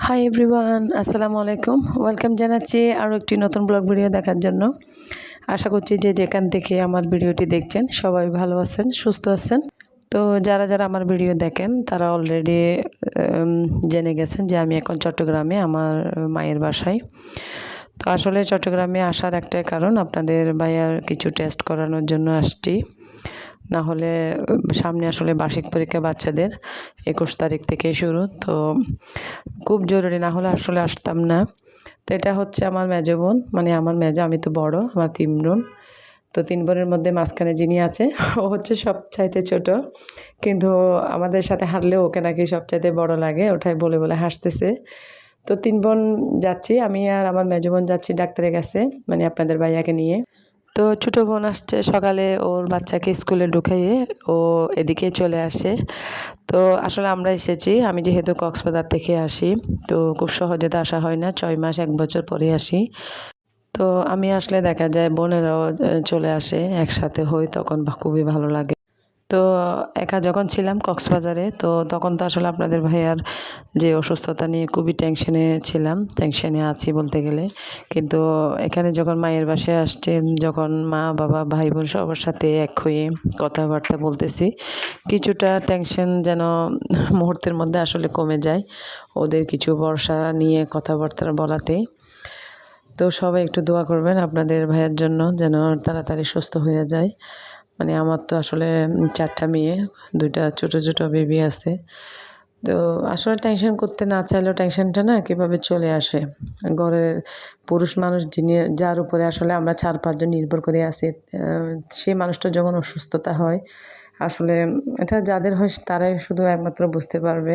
Hi everyone, আসসালামু আলাইকুম। Welcome জানাচ্ছি আরও একটি নতুন ব্লগ ভিডিও দেখার জন্য। আশা করছি যে যেখান থেকে আমার ভিডিওটি দেখছেন সবাই ভালো আছেন, সুস্থ আছেন। তো যারা যারা আমার ভিডিও দেখেন তারা অলরেডি জেনে গেছেন যে আমি এখন চট্টগ্রামে আমার মায়ের বাসায়। তো আসলে চট্টগ্রামে আসার একটাই কারণ, আপনাদের ভাইয়ার কিছু টেস্ট করানোর জন্য আসছি। না হলে সামনে আসলে বার্ষিক পরীক্ষা বাচ্চাদের 21 তারিখ থেকে শুরু, তো খুব জরুরি, না হলে আসলে আসতাম না। তো এটা হচ্ছে আমার মেজো বোন, মানে আমার মেজো, আমি তো বড়, আমার 3 বোন। তো 3 বোনের মধ্যে মাঝখানে যিনি আছে ও হচ্ছে সবচাইতে ছোট, কিন্তু আমাদের সাথে হাঁটলেও ওকে নাকি সবচাইতে বড় লাগে, ওটাই বলে বলে হাসতেছে। তো 3 বোন যাচ্ছি, আমি আর আমার মেজো বোন যাচ্ছি ডাক্তারের কাছে, মানে আপনাদের ভাইয়াকে নিয়ে। তো ছোটো বোন আসছে সকালে, ওর বাচ্চাকে স্কুলে ঢুকিয়ে ও এদিকে চলে আসে। তো আসলে আমরা এসেছি, আমি যেহেতু কক্সবাজার থেকে আসি, তো খুব সহজে তো আসা হয় না, 6 মাস 1 বছর পরে আসি। তো আমি আসলে দেখা যায় বোনেরাও চলে আসে, একসাথে হই, তখন খুবই ভালো লাগে। তো একা যখন ছিলাম কক্সবাজারে, তো তখন তো আসলে আপনাদের ভাইয়ার যে অসুস্থতা নিয়ে খুবই টেনশনে ছিলাম, টেনশনে আছি বলতে গেলে। কিন্তু এখানে যখন মায়ের বাসায় আসছেন, যখন মা বাবা ভাই বোন সবার সাথে এক হয়ে কথাবার্তা বলতেছি, কিছুটা টেনশন যেন মুহূর্তের মধ্যে আসলে কমে যায় ওদের কিছু ভরসা নিয়ে কথাবার্তা বলাতে। তো সবাই একটু দোয়া করবেন আপনাদের ভাইয়ের জন্য, যেন তাড়াতাড়ি সুস্থ হয়ে যায়। মানে আমার তো আসলে 4টা মেয়ে, 2টা ছোটো ছোটো বেবি আছে। তো আসলে টেনশন করতে না চাইলেও টেনশনটা না কীভাবে চলে আসে। ঘরের পুরুষ মানুষ যিনি, যার উপরে আসলে আমরা 4-5 জন নির্ভর করে আছি, সেই মানুষটা যখন অসুস্থতা হয়, আসলে এটা যাদের হয় তারাই শুধু একমাত্র বুঝতে পারবে।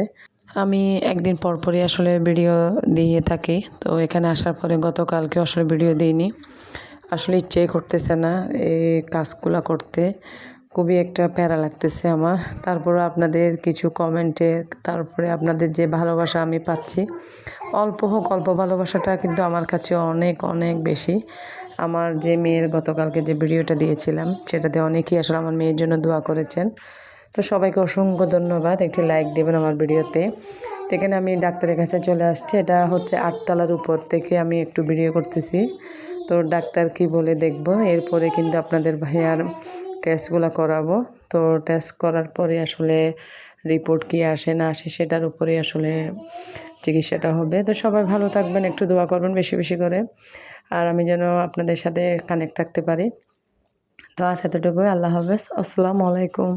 আমি একদিন পরপরই আসলে ভিডিও দিয়ে থাকি। তো এখানে আসার পরে গতকালকে আসলে ভিডিও দিইনি, আসলে ইচ্ছেই করতেছে না এই কাজগুলো করতে, খুবই একটা প্যারা লাগতেছে আমার। তারপরে আপনাদের কিছু কমেন্টে, তারপরে আপনাদের যে ভালোবাসা আমি পাচ্ছি, অল্প হোক অল্প ভালোবাসাটা কিন্তু আমার কাছে অনেক অনেক বেশি। আমার যে মেয়ের গতকালকে যে ভিডিওটা দিয়েছিলাম, সেটাতে অনেকেই আসলে আমার মেয়ের জন্য দোয়া করেছেন। তো সবাইকে অসংখ্য ধন্যবাদ, একটি লাইক দেবেন আমার ভিডিওতে। তো এখানে আমি ডাক্তারের কাছে চলে আসছি, এটা হচ্ছে 8 তলার উপর থেকে আমি একটু ভিডিও করতেছি। তো ডাক্তার কি বলে দেখব, এরপরে কিন্তু আপনাদের ভাইয়ার টেস্টগুলো করাবো। তো টেস্ট করার পরে আসলে রিপোর্ট কি আসে না আসে সেটার উপরে আসলে চিকিৎসাটা হবে। তো সবাই ভালো থাকবেন, একটু দোয়া করবেন বেশি বেশি করে, আর আমি যেন আপনাদের সাথে কানেক্ট থাকতে পারি। তো আজ এতটুকুই, আল্লাহ হাফেজ, আসসালামু আলাইকুম।